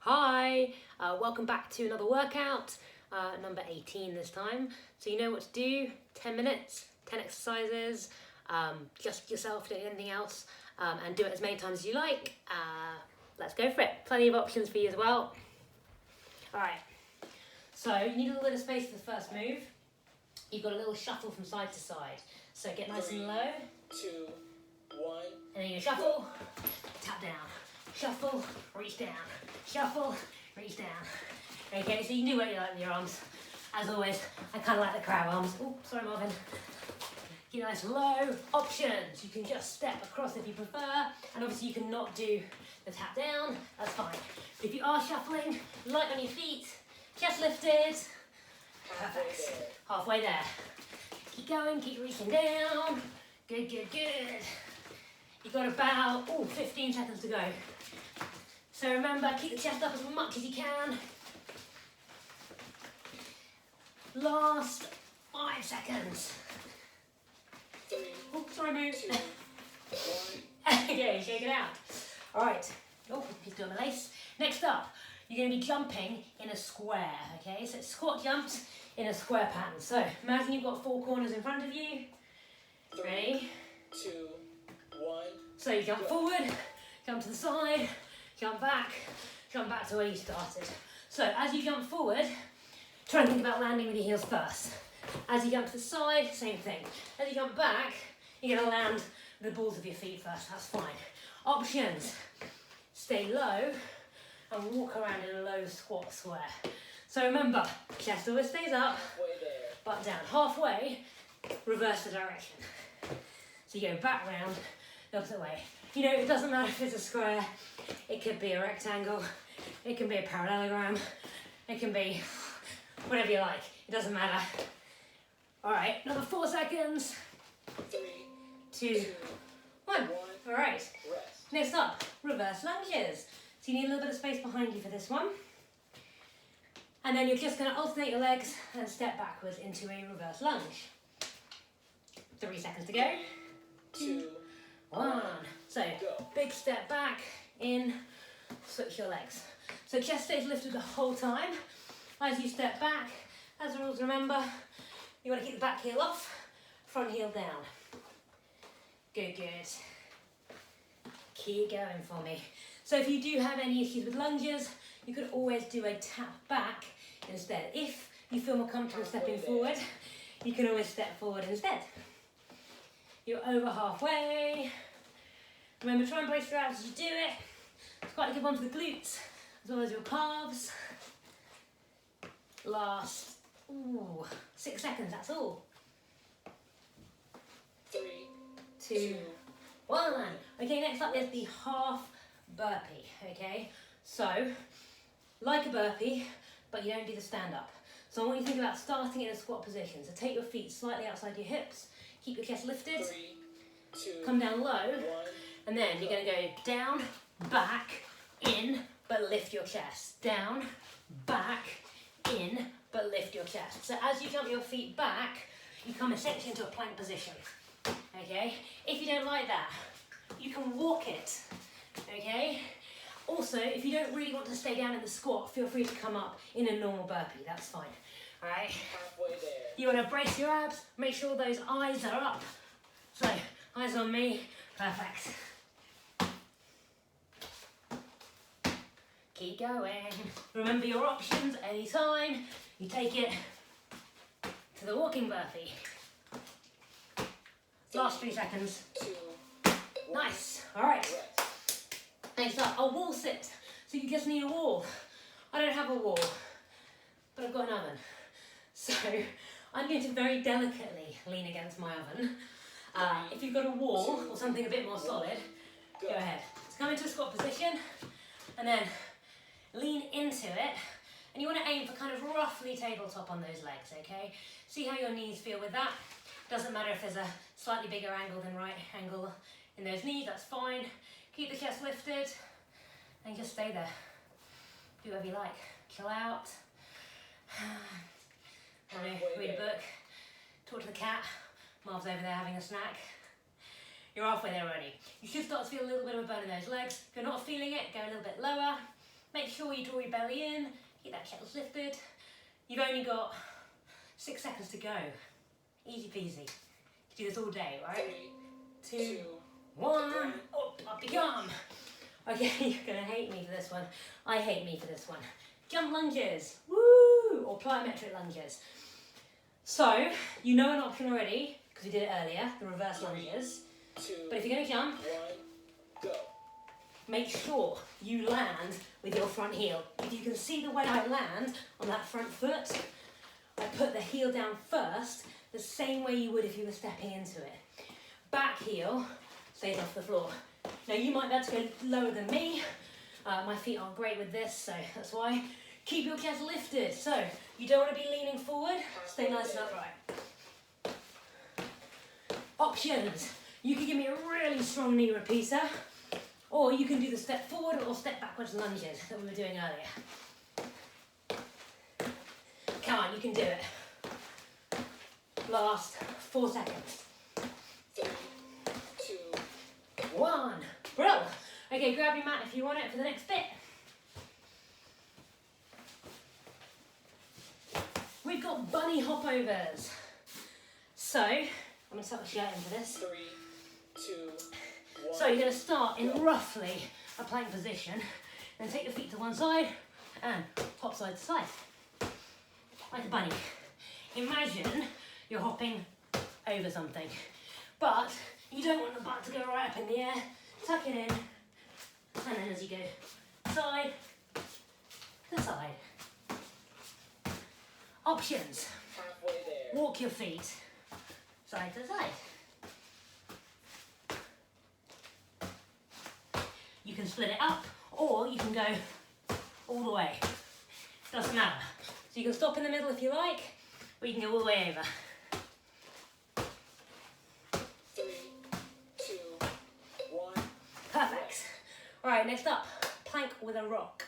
Hi, welcome back to another workout, number 18 this time. So you know what to do, 10 minutes, 10 exercises, just yourself, don't do anything else, and do it as many times as you like. Let's go for it. Plenty of options for you as well. Alright, so you need a little bit of space for the first move. You've got a little shuffle from side to side. So get nice and low. 2, 1. And then you shuffle, tap down, shuffle, reach down, shuffle, reach down. Okay, so you can do what you like with your arms. As always, I kind of like the crab arms. Oh, sorry Marvin. Get nice and low. Options, you can just step across if you prefer, and obviously you can not do the tap down, that's fine. But if you are shuffling, light on your feet, chest lifted, perfect. Halfway there. Keep going, keep reaching down. Good, good, good. You've got about 15 seconds to go. So remember, keep the chest up as much as you can. Last 5 seconds. 3, Oh, sorry, move. 2, 1. Okay, shake it out. All right. Oh, he's doing the lace. Next up, you're going to be jumping in a square. Okay, so it's squat jumps in a square pattern. So imagine you've got 4 corners in front of you. 3, Ready? 2, 1. So you jump forward, jump to the side, jump back to where you started. So as you jump forward, try and think about landing with your heels first. As you jump to the side, same thing. As you jump back, you're going to land with the balls of your feet first, that's fine. Options, stay low and walk around in a low squat square. So remember, chest always stays up, Halfway there. butt down. Halfway, reverse the direction. So you go back round, the opposite way. You know, it doesn't matter if it's a square, it could be a rectangle, it can be a parallelogram, it can be whatever you like, it doesn't matter. All right, another 4 seconds. 3, 2, 1. All right, rest. next up, reverse lunges. So you need a little bit of space behind you for this one. And then you're just going to alternate your legs and step backwards into a reverse lunge. 3 seconds to go. 2, 1. So, go. big step back, in, switch your legs. So chest stays lifted the whole time. As you step back, as the rules remember, you want to keep the back heel off, front heel down. Good, good. Keep going for me. So if you do have any issues with lunges, you could always do a tap back instead. If you feel more comfortable stepping forward, you can always step forward instead. You're over halfway. Remember, try and brace your abs as you do it. It's quite a good one for the glutes, as well as your calves. Last 6 seconds, that's all. 3, 2, 1. Okay, next up is the half burpee, okay? So, like a burpee, but you don't do the stand up. So I want you to think about starting in a squat position. So take your feet slightly outside your hips, keep your chest lifted, 3, 2, come down low, 1. and then you're going to go down, back, in, but lift your chest. Down, back, in, but lift your chest. So as you jump your feet back, you come essentially into a plank position. Okay? If you don't like that, you can walk it. Okay? Also, if you don't really want to stay down in the squat, feel free to come up in a normal burpee. That's fine. Alright? Halfway there. You want to brace your abs, make sure those eyes are up. So, eyes on me. Perfect. Keep going. Remember your options anytime. You take it to the walking burpee. Last 3 seconds. 2, 1. Nice. Alright. Rest. Next up, a wall sit. So you just need a wall. I don't have a wall, but I've got an oven. So I'm going to very delicately lean against my oven. If you've got a wall or something a bit more solid, go ahead. So come into a squat position and then lean into it. And you want to aim for kind of roughly tabletop on those legs, okay? See how your knees feel with that. Doesn't matter if there's a slightly bigger angle than right angle in those knees, that's fine. Keep the chest lifted and just stay there. Do whatever you like. Chill out. Read a book. Talk to the cat. Marv's over there having a snack. You're halfway there already. You should start to feel a little bit of a burn in those legs. If you're not feeling it, go a little bit lower. Make sure you draw your belly in, keep that chest lifted. You've only got 6 seconds to go. Easy peasy. You do this all day, right? 3, 2, 1, up you come. Okay, you're gonna hate me for this one. I hate me for this one. Jump lunges, woo, or plyometric lunges. So, you know an option already, because we did it earlier, the reverse lunges. 2, But if you're gonna jump, 1, go. make sure you land with your front heel. If you can see the way I land on that front foot, I put the heel down first, the same way you would if you were stepping into it. Back heel stays off the floor. Now you might be able to go lower than me. My feet aren't great with this, so that's why. Keep your chest lifted. So you don't want to be leaning forward, stay nice and upright. Options. You can give me a really strong knee repeater, or you can do the step forward or step backwards lunges that we were doing earlier. Come on, you can do it. Last 4 seconds. 3, 2, 1. Bro. Okay, grab your mat if you want it for the next bit. We've got bunny hopovers. So, I'm going to tuck the shirt into this. 3, 2, 1. So you're going to start in roughly a plank position, then take your feet to one side and hop side to side, like a bunny. Imagine you're hopping over something, but you don't want the butt to go right up in the air. Tuck it in, and then as you go side to side. Options. Halfway there. Walk your feet side to side. You can split it up, or you can go all the way. Doesn't matter. So you can stop in the middle if you like, or you can go all the way over. 3, 2, 1. Perfect. All right, next up, plank with a rock.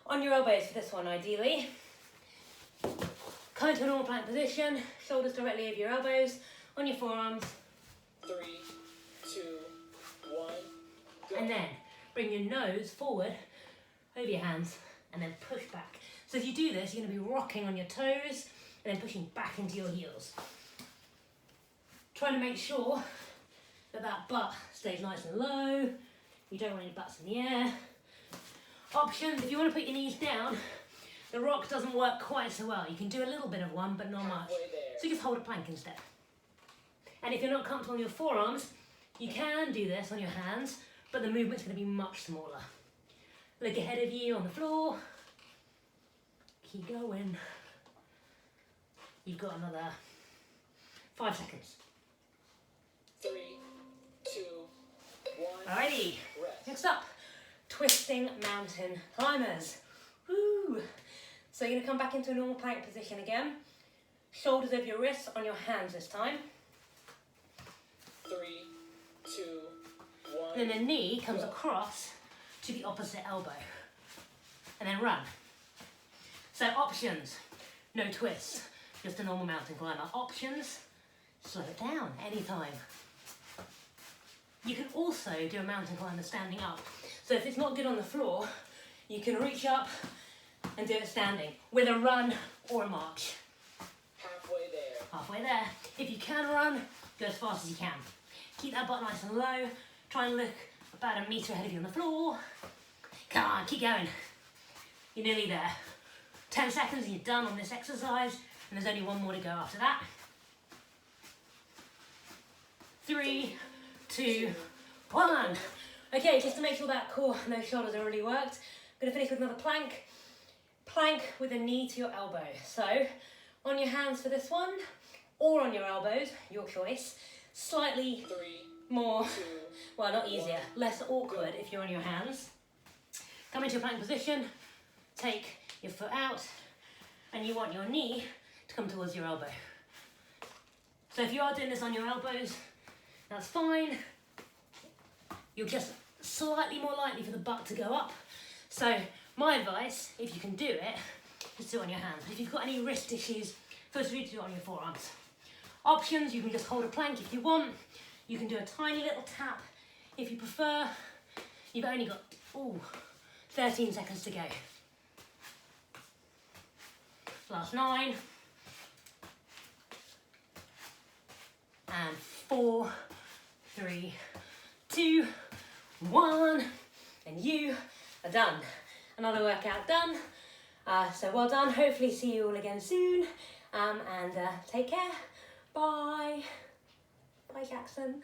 On your elbows for this one, ideally. Come into a normal plank position, shoulders directly over your elbows, on your forearms, 3, 2, 1, go. and then bring your nose forward over your hands and then push back. So if you do this, you're going to be rocking on your toes and then pushing back into your heels. Trying to make sure that that butt stays nice and low. You don't want any butts in the air. Options, if you want to put your knees down, the rock doesn't work quite so well. You can do a little bit of one, but not much. Halfway there. So just hold a plank instead. And if you're not comfortable on your forearms, you can do this on your hands, but the movement's going to be much smaller. Look ahead of you on the floor. Keep going. You've got another 5 seconds. 3, 2, 1. Alrighty. Rest. Next up, twisting mountain climbers. Woo! So you're going to come back into a normal plank position again. Shoulders over your wrists, on your hands this time. 3, 2, 1. Then the knee comes across to the opposite elbow. And then run. So options, no twists, just a normal mountain climber. Options, slow it down anytime. You can also do a mountain climber standing up. So if it's not good on the floor, you can reach up and do it standing with a run or a march. Halfway there. Halfway there. If you can run, go as fast as you can. Keep that butt nice and low. Try and look about a metre ahead of you on the floor. Come on, keep going. You're nearly there. 10 seconds and you're done on this exercise, and there's only one more to go after that. 3, 2, 1. Okay, just to make sure that core and those shoulders are really worked, I'm going to finish with another plank. Plank with a knee to your elbow. So, on your hands for this one, or on your elbows, your choice. Slightly 3, more, 2, well, not easier, less awkward if you're on your hands. Come into a plank position, take your foot out, and you want your knee to come towards your elbow. So if you are doing this on your elbows, that's fine. You're just slightly more likely for the butt to go up. So my advice, if you can do it, is do it on your hands. But if you've got any wrist issues, feel free to do it on your forearms. Options, you can just hold a plank if you want. You can do a tiny little tap if you prefer. You've only got 13 seconds to go. Last 9. And 4, 3, 2, 1. And you are done. Another workout done. So well done. Hopefully see you all again soon. And take care. Bye. Bye, Jackson.